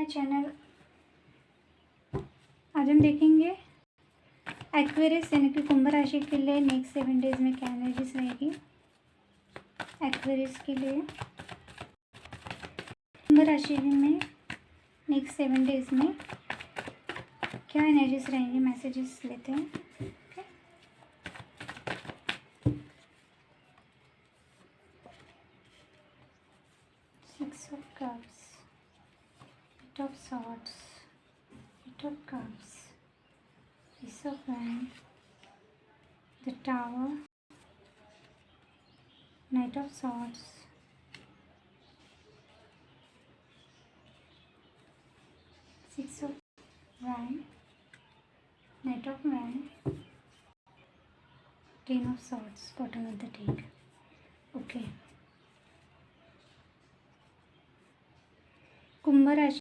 My channel. आज हम देखेंगे एक्वेरियस यानी कि कुंभ राशि के लिए नेक्स्ट 7 डेज में क्या एनर्जीज रहेगी। एक्वेरियस के लिए कुंभ राशि में नेक्स्ट 7 डेज में क्या एनर्जीज रहेंगी, मैसेजेस लेते हैं। Six of Cups, Eight of Swords, Eight of Cups, Ace of Wands, the Tower, Knight of Swords, Six of Wands, Knight of Wands, Ten of Swords, bottom of the deck. Okay. कुंभ राशि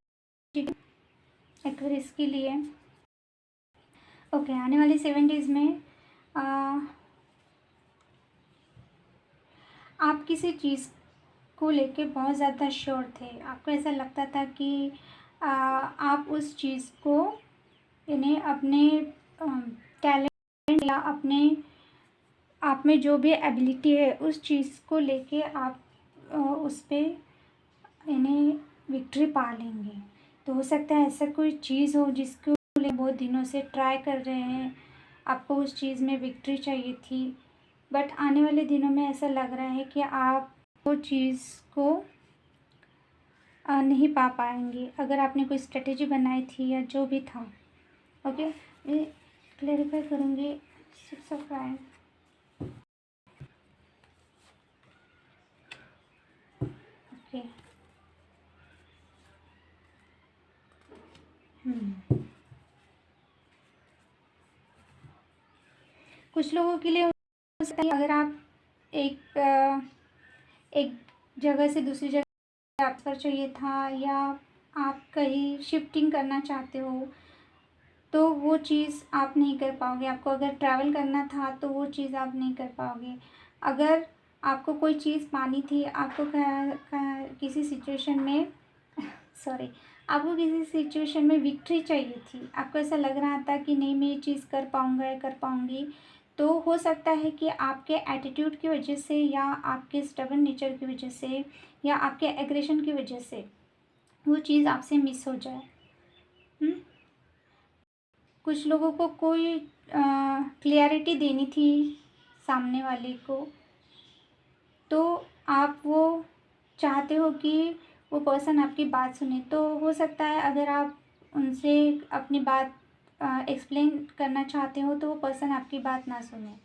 Aquarius के लिए आने वाले 7 days में आप किसी चीज़ को लेके बहुत ज़्यादा श्योर थे। आपको ऐसा लगता था कि आप उस चीज़ को यानी अपने टैलेंट या अपने आप में जो भी एबिलिटी है उस चीज़ को लेके आप उस पर यानी विक्ट्री पा लेंगे। तो हो सकता है ऐसा कोई चीज़ हो जिसको बहुत दिनों से ट्राई कर रहे हैं, आपको उस चीज़ में विक्ट्री चाहिए थी, बट आने वाले दिनों में ऐसा लग रहा है कि आप वो चीज़ को नहीं पा पाएंगे अगर आपने कोई स्ट्रेटेजी बनाई थी या जो भी था। ओके, मैं क्लैरिफाई करूँगी। 6 of Wands, ओके। कुछ लोगों के लिए हो सकता है अगर आप एक जगह से दूसरी जगह ट्रांसफ़र चाहिए था या आप कहीं शिफ्टिंग करना चाहते हो तो वो चीज़ आप नहीं कर पाओगे। आपको अगर ट्रैवल करना था तो वो चीज़ आप नहीं कर पाओगे। अगर आपको कोई चीज़ पानी थी, आपको किसी सिचुएशन में आपको किसी सिचुएशन में विक्ट्री चाहिए थी, आपको ऐसा लग रहा था कि नहीं मैं ये चीज़ कर पाऊँगा या कर पाऊँगी, तो हो सकता है कि आपके एटीट्यूड की वजह से या आपके स्टबर्न नेचर की वजह से या आपके एग्रेशन की वजह से वो चीज़ आपसे मिस हो जाए। कुछ लोगों को कोई क्लियरिटी देनी थी सामने वाले को, तो आप वो चाहते हो कि वो पर्सन आपकी बात सुने। तो हो सकता है अगर आप उनसे अपनी बात एक्सप्लेन करना चाहते हो तो वो पर्सन आपकी बात ना सुने।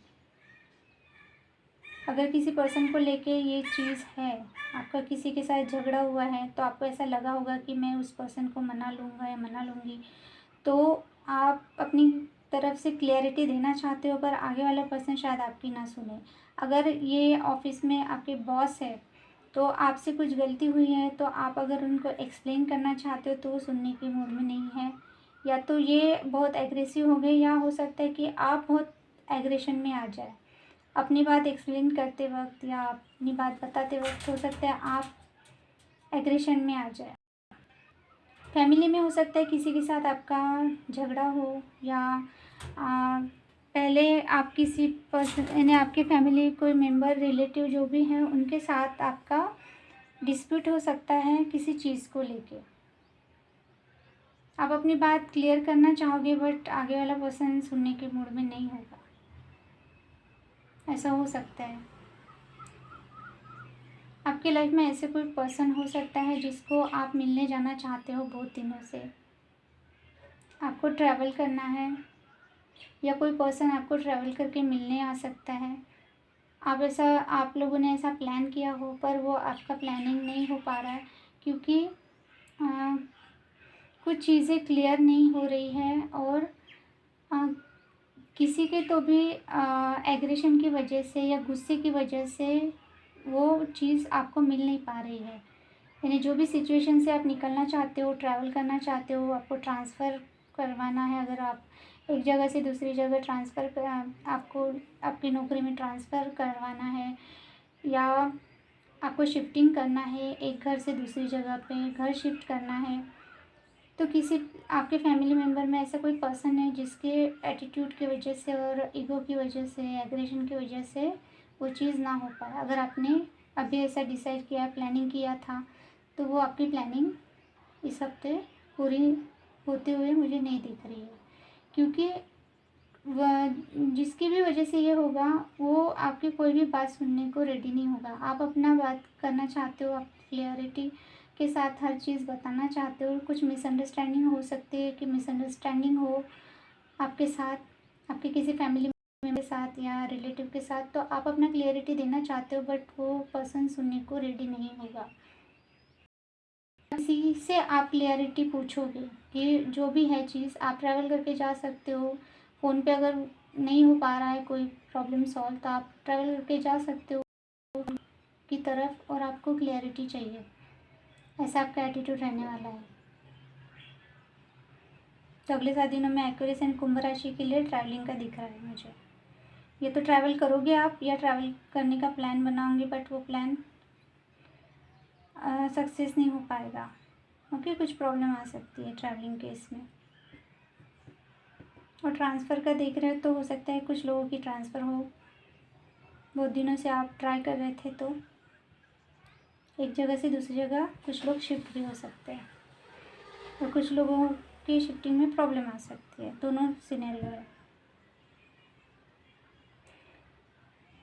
अगर किसी पर्सन को लेके ये चीज़ है, आपका किसी के साथ झगड़ा हुआ है, तो आपको ऐसा लगा होगा कि मैं उस पर्सन को मना लूँगा या मना लूँगी, तो आप अपनी तरफ से क्लियरिटी देना चाहते हो पर आगे वाला पर्सन शायद आपकी ना सुने। अगर ये ऑफिस में आपके बॉस है तो आपसे कुछ गलती हुई है तो आप अगर उनको एक्सप्लेन करना चाहते हो तो वो सुनने के मूड में नहीं है, या तो ये बहुत एग्रेसिव हो गए या हो सकता है कि आप बहुत एग्रेशन में आ जाए। अपनी बात एक्सप्लेन करते वक्त या अपनी बात बताते वक्त हो सकता है आप एग्रेशन में आ जाए। फैमिली में हो सकता है किसी के साथ आपका झगड़ा हो या पहले आप किसी पर्सन यानी आपके फैमिली कोई मेंबर रिलेटिव जो भी हैं उनके साथ आपका डिस्प्यूट हो सकता है किसी चीज़ को लेके। आप अपनी बात क्लियर करना चाहोगे बट आगे वाला पर्सन सुनने के मूड में नहीं होगा, ऐसा हो सकता है। आपकी लाइफ में ऐसे कोई पर्सन हो सकता है जिसको आप मिलने जाना चाहते हो बहुत दिनों से, आपको ट्रैवल करना है या कोई पर्सन आपको ट्रैवल करके मिलने आ सकता है। आप लोगों ने ऐसा प्लान किया हो पर वो आपका प्लानिंग नहीं हो पा रहा है क्योंकि कुछ चीज़ें क्लियर नहीं हो रही है और किसी के तो भी एग्रेशन की वजह से या गुस्से की वजह से वो चीज़ आपको मिल नहीं पा रही है। यानी जो भी सिचुएशन से आप निकलना चाहते हो, ट्रैवल करना चाहते हो, आपको ट्रांसफ़र करवाना है, अगर आप एक जगह से दूसरी जगह आपको आपकी नौकरी में ट्रांसफ़र करवाना है या आपको शिफ्टिंग करना है, एक घर से दूसरी जगह पे घर शिफ्ट करना है, तो किसी आपके फैमिली मेम्बर में ऐसा कोई पर्सन है जिसके एटीट्यूड की वजह से और ईगो की वजह से, एग्रेशन की वजह से वो चीज़ ना हो पाए। अगर आपने अभी ऐसा डिसाइड किया, प्लानिंग किया था, तो वो आपकी प्लानिंग इस हफ्ते पूरी होते हुए मुझे नहीं दिख रही है, क्योंकि वह जिसकी भी वजह से ये होगा वो आपकी कोई भी बात सुनने को रेडी नहीं होगा। आप अपना बात करना चाहते हो, आप क्लियरिटी के साथ हर चीज़ बताना चाहते हो। कुछ मिसअंडरस्टैंडिंग हो सकती है कि मिसअंडरस्टैंडिंग हो आपके साथ, आपके किसी फैमिली मेम्बर के साथ या रिलेटिव के साथ, तो आप अपना क्लियरिटी देना चाहते हो, बट वो पर्सन सुनने को रेडी नहीं होगा। किसी से आप क्लियरिटी पूछोगे कि जो भी है चीज़, आप ट्रैवल करके जा सकते हो। फ़ोन पे अगर नहीं हो पा रहा है कोई प्रॉब्लम सॉल्व, तो आप ट्रैवल करके जा सकते हो की तरफ, और आपको क्लियरिटी चाहिए। ऐसा आपका एटीट्यूड रहने वाला है। तो अगले 7 दिनों में एक्वेरियस एंड कुंभ राशि के लिए ट्रैवलिंग का दिख रहा है मुझे। ये तो ट्रैवल करोगे आप या ट्रैवल करने का प्लान बनाओगे, बट वो प्लान सक्सेस नहीं हो पाएगा। ओके, कुछ प्रॉब्लम आ सकती है ट्रैवलिंग के इसमें। और ट्रांसफ़र का देख रहे हो तो हो सकता है कुछ लोगों की ट्रांसफ़र हो। बहुत दिनों से आप ट्राई कर रहे थे, तो एक जगह से दूसरी जगह कुछ लोग शिफ्ट भी हो सकते हैं, और कुछ लोगों की शिफ्टिंग में प्रॉब्लम आ सकती है। दोनों सिनेरियो है।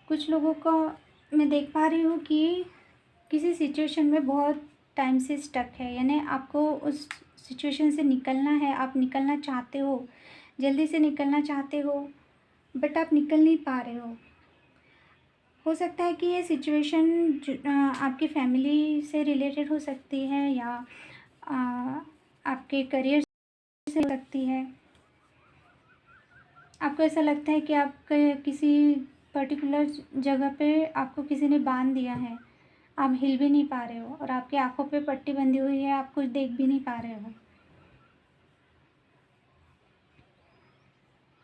कुछ लोगों का मैं देख पा रही हूँ कि किसी सिचुएशन में बहुत टाइम से स्टक है, यानी आपको उस सिचुएशन से निकलना है, आप निकलना चाहते हो, जल्दी से निकलना चाहते हो, बट आप निकल नहीं पा रहे हो सकता है कि ये सिचुएशन आपकी फैमिली से रिलेटेड हो सकती है, या आपके करियर से हो सकती है। आपको ऐसा लगता है कि आप किसी पर्टिकुलर जगह पे आपको किसी ने बांध दिया है, आप हिल भी नहीं पा रहे हो, और आपकी आंखों पे पट्टी बंधी हुई है, आप कुछ देख भी नहीं पा रहे हो।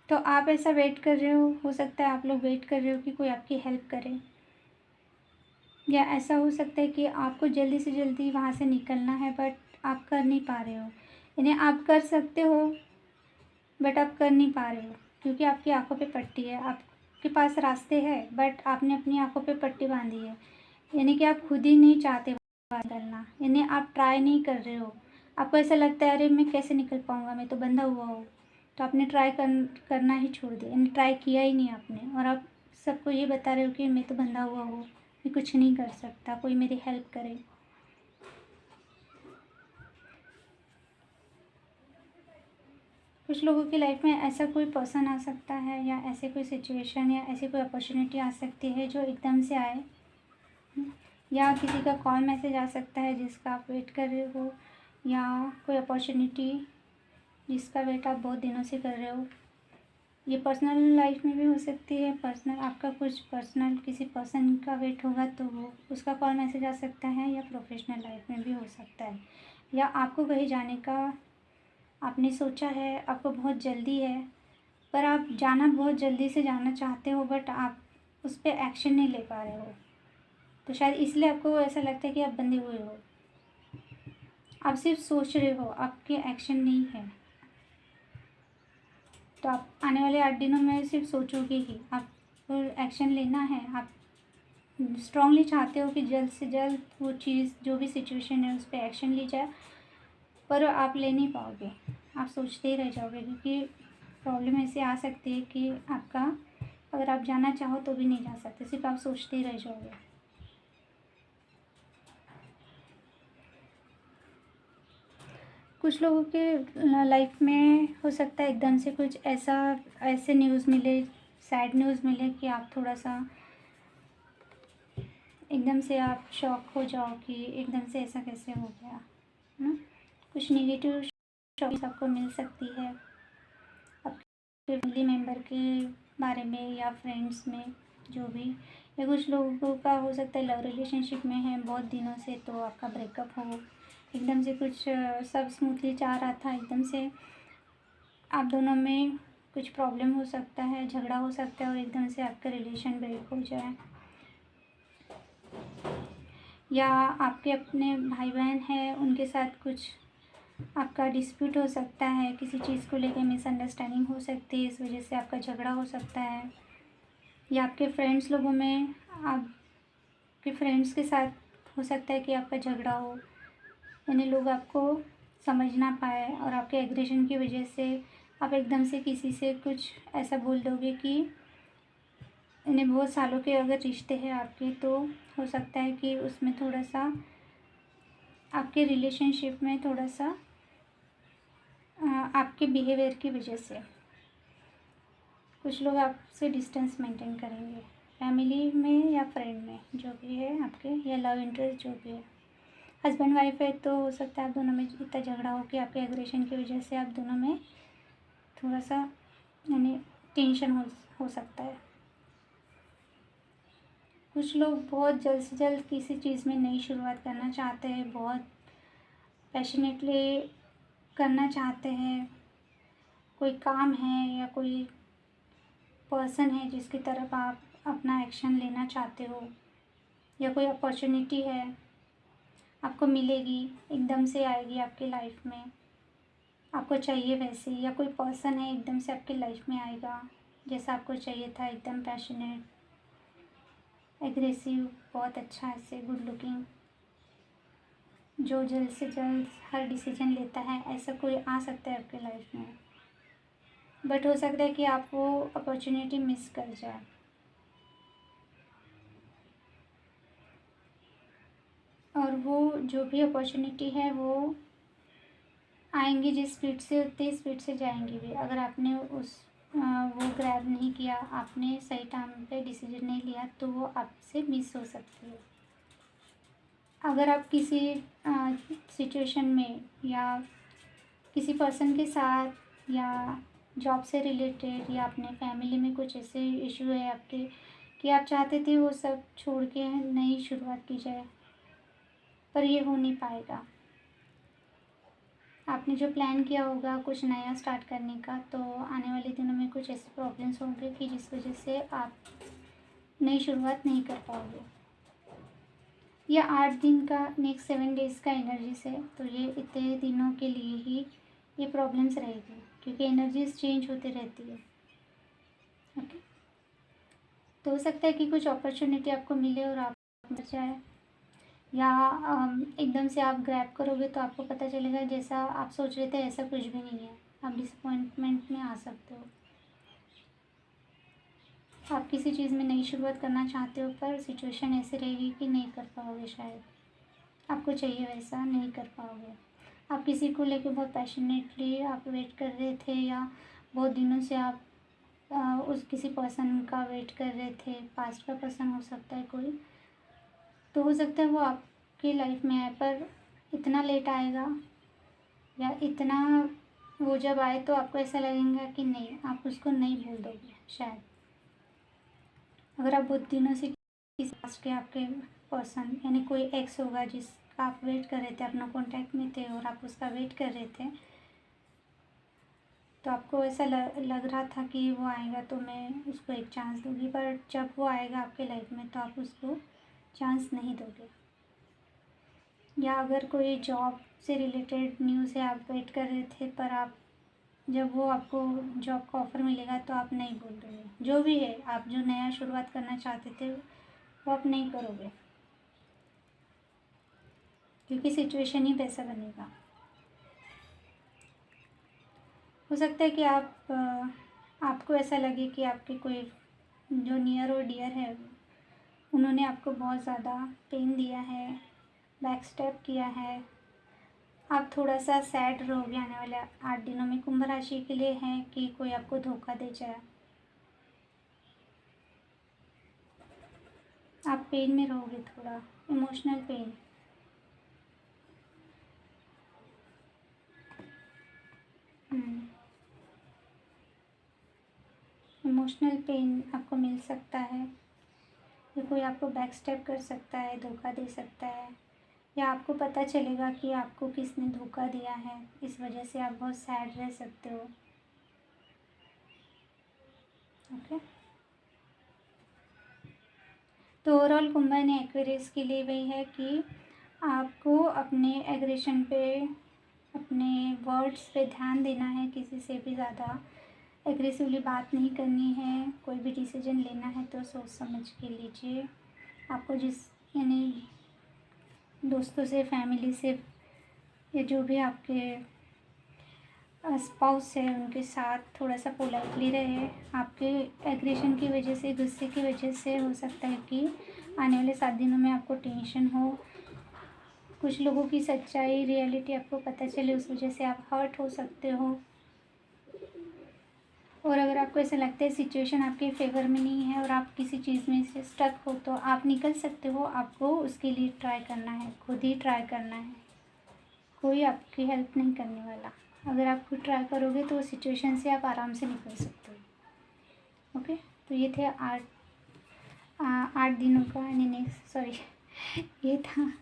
तो आप ऐसा वेट कर रहे हो सकता है आप लोग वेट कर रहे हो कि कोई आपकी हेल्प करे, या ऐसा हो सकता है कि आपको जल्दी से जल्दी वहाँ से निकलना है, बट आप कर नहीं पा रहे हो। यानी आप कर सकते हो, बट आप कर नहीं पा रहे हो, क्योंकि आपकी आंखों पे पट्टी है। आपके पास रास्ते हैं, बट आपने अपनी आंखों पे पट्टी बांधी है, यानी कि आप खुद ही नहीं चाहते बाहर निकलना, यानी आप ट्राई नहीं कर रहे हो। आपको ऐसा लगता है अरे मैं कैसे निकल पाऊँगा, मैं तो बंधा हुआ हूँ, तो आपने करना ही छोड़ दिया, यानी ट्राई किया ही नहीं आपने, और आप सबको ये बता रहे हो कि मैं तो बंधा हुआ हूँ, मैं कुछ नहीं कर सकता, कोई मेरी हेल्प करे। कुछ लोगों की लाइफ में ऐसा कोई पर्सन आ सकता है, या ऐसे कोई सिचुएशन या ऐसी कोई अपॉर्चुनिटी आ सकती है जो एकदम से आए, या किसी का कॉल मैसेज आ सकता है जिसका आप वेट कर रहे हो, या कोई अपॉर्चुनिटी जिसका वेट आप बहुत दिनों से कर रहे हो। ये पर्सनल लाइफ में भी हो सकती है। पर्सनल आपका कुछ पर्सनल किसी पर्सन का वेट होगा तो वो उसका कॉल मैसेज आ सकता है, या प्रोफेशनल लाइफ में भी हो सकता है, या आपको कहीं जाने का आपने सोचा है, आपको बहुत जल्दी है, पर आप जाना बहुत जल्दी से जाना चाहते हो, बट आप उस पर एक्शन नहीं ले पा रहे हो, तो शायद इसलिए आपको ऐसा लगता है कि आप बंधे हुए हो। आप सिर्फ सोच रहे हो, आपके एक्शन नहीं है। तो आप आने वाले 8 दिनों में सिर्फ सोचोगे ही, आपको एक्शन लेना है। आप स्ट्रांगली चाहते हो कि जल्द से जल्द वो चीज़ जो भी सिचुएशन है उस पर एक्शन ली जाए, पर आप ले नहीं पाओगे, आप सोचते ही रह जाओगे, क्योंकि प्रॉब्लम ऐसे आ सकती है कि आपका अगर आप जाना चाहो तो भी नहीं जा सकते, सिर्फ आप सोचते ही रह जाओगे। कुछ लोगों के लाइफ में हो सकता है एकदम से कुछ ऐसे न्यूज़ मिले, सैड न्यूज़ मिले कि आप थोड़ा सा एकदम से आप शॉक हो जाओ कि एकदम से ऐसा कैसे हो गया, है ना। कुछ नेगेटिव शॉक आपको मिल सकती है आपके फैमिली मेम्बर के बारे में, या फ्रेंड्स में जो भी, या कुछ लोगों का हो सकता है लव रिलेशनशिप में है बहुत दिनों से, तो आपका ब्रेकअप हो, एकदम से कुछ सब स्मूथली जा रहा था, एकदम से आप दोनों में कुछ प्रॉब्लम हो सकता है, झगड़ा हो सकता है, और एकदम से आपका रिलेशन ब्रेक हो जाए, या आपके अपने भाई बहन हैं उनके साथ कुछ आपका डिस्प्यूट हो सकता है, किसी चीज़ को लेकर मिसअंडरस्टैंडिंग हो सकती है, इस वजह से आपका झगड़ा हो सकता है। या आपके फ्रेंड्स लोगों में, आपके फ्रेंड्स के साथ हो सकता है कि आपका झगड़ा हो, यानी लोग आपको समझ ना पाए और आपके एग्रेशन की वजह से आप एकदम से किसी से कुछ ऐसा बोल दोगे कि इन्हें बहुत सालों के अगर रिश्ते हैं आपके, तो हो सकता है कि उसमें थोड़ा सा आपके रिलेशनशिप में थोड़ा सा आपके बिहेवियर की वजह से कुछ लोग आपसे डिस्टेंस मेंटेन करेंगे, फैमिली में या फ्रेंड में, जो भी है आपके, या लव इंटरेस्ट जो भी है। हस्बैंड वाइफ है तो हो सकता है आप दोनों में इतना झगड़ा हो कि आपके एग्रेशन की वजह से आप दोनों में थोड़ा सा यानी टेंशन हो सकता है। कुछ लोग बहुत जल्द से जल्द किसी चीज़ में नई शुरुआत करना चाहते हैं, बहुत पैशनेटली करना चाहते हैं। कोई काम है या कोई पर्सन है जिसकी तरफ आप अपना एक्शन लेना चाहते हो, या कोई अपॉर्चुनिटी है आपको मिलेगी, एकदम से आएगी आपकी लाइफ में, आपको चाहिए वैसे, या कोई पर्सन है एकदम से आपकी लाइफ में आएगा जैसा आपको चाहिए था, एकदम पैशनेट, एग्रेसिव, बहुत अच्छा, ऐसे गुड लुकिंग, जो जल्द से जल्द हर डिसीजन लेता है, ऐसा कोई आ सकता है आपकी लाइफ में। बट हो सकता है कि आप वो अपॉर्चुनिटी मिस कर जाए। और वो जो भी अपॉर्चुनिटी है वो आएंगी जिस स्पीड से, उतनी स्पीड से जाएंगी भी। अगर आपने वो ग्रैब नहीं किया, आपने सही टाइम पे डिसीजन नहीं लिया, तो वो आपसे मिस हो सकती है। अगर आप किसी सिचुएशन में या किसी पर्सन के साथ या जॉब से रिलेटेड या अपने फैमिली में कुछ ऐसे इशू है आपके कि आप चाहते थे वो सब छोड़ के नई शुरुआत की जाए, पर ये हो नहीं पाएगा। आपने जो प्लान किया होगा कुछ नया स्टार्ट करने का, तो आने वाले दिनों में कुछ ऐसे प्रॉब्लम्स होंगे कि जिस वजह से आप नई शुरुआत नहीं कर पाओगे। या 8 दिन का, नेक्स्ट 7 डेज़ का एनर्जी से, तो ये इतने दिनों के लिए ही ये प्रॉब्लम्स रहेगी, क्योंकि एनर्जीज चेंज होती रहती है। ओके, तो हो सकता है कि कुछ अपॉर्चुनिटी आपको मिले और आप बच जाए, या एकदम से आप ग्रैब करोगे तो आपको पता चलेगा जैसा आप सोच रहे थे ऐसा कुछ भी नहीं है, आप डिसअपॉइंटमेंट में आ सकते हो। आप किसी चीज़ में नई शुरुआत करना चाहते हो, पर सिचुएशन ऐसी रहेगी कि नहीं कर पाओगे, शायद आपको चाहिए वैसा नहीं कर पाओगे। आप किसी को लेकर बहुत पैशनेटली आप वेट कर रहे थे, या बहुत दिनों से आप उस किसी पर्सन का वेट कर रहे थे, पास्ट का पर्सन हो सकता है कोई, तो हो सकता है वो आपकी लाइफ में आए, पर इतना लेट आएगा, या इतना वो जब आए तो आपको ऐसा लगेगा कि नहीं, आप उसको नहीं भूल दोगे शायद। अगर आप बहुत दिनों से किसी पास्ट के आपके पर्सन, यानी कोई एक्स होगा जिसका आप वेट कर रहे थे, अपना कॉन्टैक्ट में थे और आप उसका वेट कर रहे थे, तो आपको ऐसा लग रहा था कि वो आएगा तो मैं उसको एक चांस दूंगी, पर जब वो आएगा आपके लाइफ में तो आप उसको चांस नहीं दोगे। या अगर कोई जॉब से रिलेटेड न्यूज़ है, आप वेट कर रहे थे, पर आप जब वो आपको जॉब का ऑफ़र मिलेगा तो आप नहीं बोल दोगे। जो भी है, आप जो नया शुरुआत करना चाहते थे वो आप नहीं करोगे, क्योंकि सिचुएशन ही वैसा बनेगा। हो सकता है कि आपको ऐसा लगे कि आपके कोई जो नियर और डियर है, उन्होंने आपको बहुत ज़्यादा पेन दिया है, बैक स्टेप किया है, आप थोड़ा सा सैड रहोगे आने वाले 8 दिनों में। कुंभ राशि के लिए है कि कोई आपको धोखा दे जाए, आप पेन में रहोगे, थोड़ा इमोशनल पेन। इमोशनल पेन आपको मिल सकता है, या कोई आपको बैक स्टेप कर सकता है, धोखा दे सकता है, या आपको पता चलेगा कि आपको किसने धोखा दिया है, इस वजह से आप बहुत सैड रह सकते हो। ओके, तो ओवरऑल कुंभ एंड एक्वेरियस के लिए वही है कि आपको अपने एग्रेशन पे, अपने वर्ड्स पे ध्यान देना है, किसी से भी ज़्यादा एग्रेसिवली बात नहीं करनी है। कोई भी डिसीजन लेना है तो सोच समझ के लीजिए। आपको जिस यानी दोस्तों से, फैमिली से, या जो भी आपके स्पाउस है उनके साथ थोड़ा सा पोलाइटली रहे। आपके एग्रेशन की वजह से, गुस्से की वजह से हो सकता है कि आने वाले 7 दिनों में आपको टेंशन हो, कुछ लोगों की सच्चाई, रियलिटी आपको पता चले, उस वजह से आप हर्ट हो सकते हो। और अगर आपको ऐसा लगता है सिचुएशन आपके फेवर में नहीं है और आप किसी चीज़ में से स्टक हो तो आप निकल सकते हो। आपको उसके लिए ट्राई करना है, खुद ही ट्राई करना है, कोई आपकी हेल्प नहीं करने वाला। अगर आप खुद ट्राई करोगे तो उस सिचुएशन से आप आराम से निकल सकते हो। ओके, तो ये थे 8 दिनों का ये था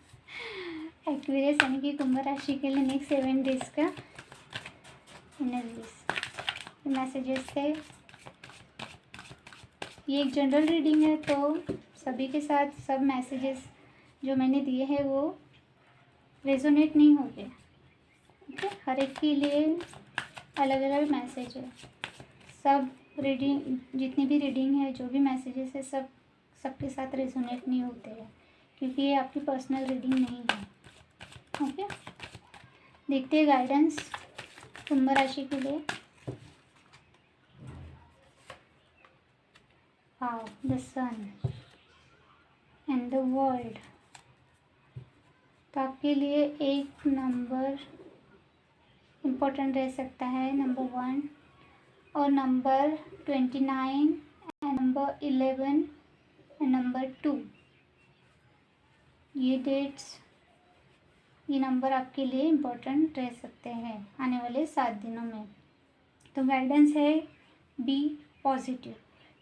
एक्वेरियस यानी कि कुंभ राशि के लिए नेक्स्ट 7 डेज का एनर्जीज मैसेजेस थे। ये एक जनरल रीडिंग है तो सभी के साथ सब मैसेजेस जो मैंने दिए हैं वो रेजोनेट नहीं होंगे। ओके, हर एक के लिए अलग अलग मैसेज है। सब रीडिंग, जितनी भी रीडिंग है, जो भी मैसेजेस है, सबके साथ रेजोनेट नहीं होते हैं क्योंकि ये आपकी पर्सनल रीडिंग नहीं है। ओके, देखते हैं गाइडेंस कुंभ राशि के लिए। Wow, the sun and the world. तो आपके लिए एक नंबर इम्पोर्टेंट रह सकता है, नंबर 1 और number 29 and number 11 and number 2। ये डेट्स, ये नंबर आपके लिए इम्पोर्टेंट रह सकते हैं आने वाले 7 दिनों में। तो गाइडेंस है बी पॉजिटिव।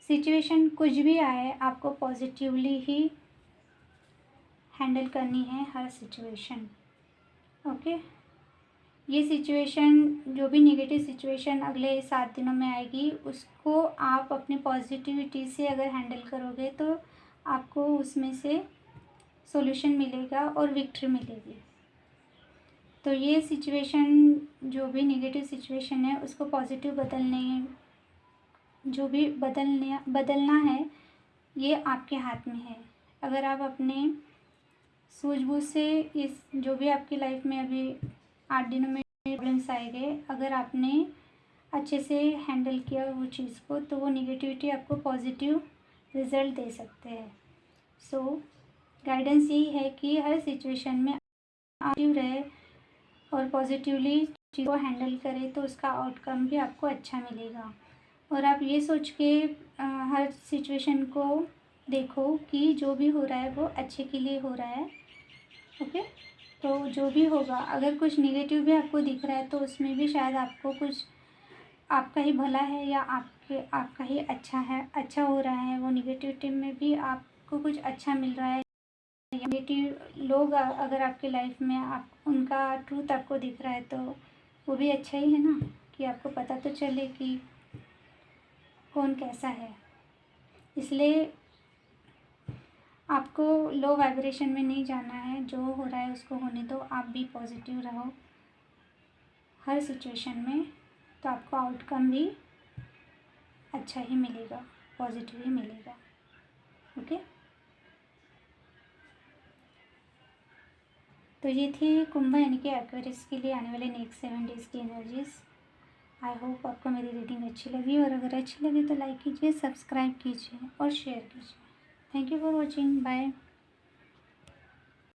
सिचुएशन कुछ भी आए आपको पॉजिटिवली ही हैंडल करनी है हर सिचुएशन। ओके, ये सिचुएशन, जो भी नेगेटिव सिचुएशन अगले 7 दिनों में आएगी उसको आप अपनी पॉजिटिविटी से अगर हैंडल करोगे तो आपको उसमें से सॉल्यूशन मिलेगा और विक्ट्री मिलेगी। तो ये सिचुएशन, जो भी नेगेटिव सिचुएशन है उसको पॉजिटिव जो भी बदलना है ये आपके हाथ में है। अगर आप अपने सूझबूझ से इस जो भी आपकी लाइफ में अभी 8 दिनों में प्रॉब्लम्स आए गए, अगर आपने अच्छे से हैंडल किया वो चीज़ को तो वो निगेटिविटी आपको पॉजिटिव रिज़ल्ट दे सकते हैं। सो गाइडेंस यही है कि हर सिचुएशन में एक्टिव रहे और पॉजिटिवली चीज़ को हैंडल करें तो उसका आउटकम भी आपको अच्छा मिलेगा। और आप ये सोच के हर सिचुएशन को देखो कि जो भी हो रहा है वो अच्छे के लिए हो रहा है। ओके, तो जो भी होगा, अगर कुछ नेगेटिव भी आपको दिख रहा है तो उसमें भी शायद आपको कुछ आपका ही भला है या आपका ही अच्छा हो रहा है। वो निगेटिविटी में भी आपको कुछ अच्छा मिल रहा है। नेगेटिव लोग अगर आपकी लाइफ में उनका ट्रूथ आपको दिख रहा है तो वो भी अच्छा ही है ना, कि आपको पता तो चले कि कौन कैसा है। इसलिए आपको लो वाइब्रेशन में नहीं जाना है, जो हो रहा है उसको होने दो। आप भी पॉजिटिव रहो हर सिचुएशन में तो आपको आउटकम भी अच्छा ही मिलेगा, पॉजिटिव ही मिलेगा। ओके, तो ये थी कुंभ यानी कि एक्वेरियस के लिए आने वाले नेक्स्ट 7 डेज़ की एनर्जीज। आई होप आपको मेरी रीडिंग अच्छी लगी, और अगर अच्छी लगी तो लाइक कीजिए, सब्सक्राइब कीजिए और शेयर कीजिए। Thank you for watching, bye.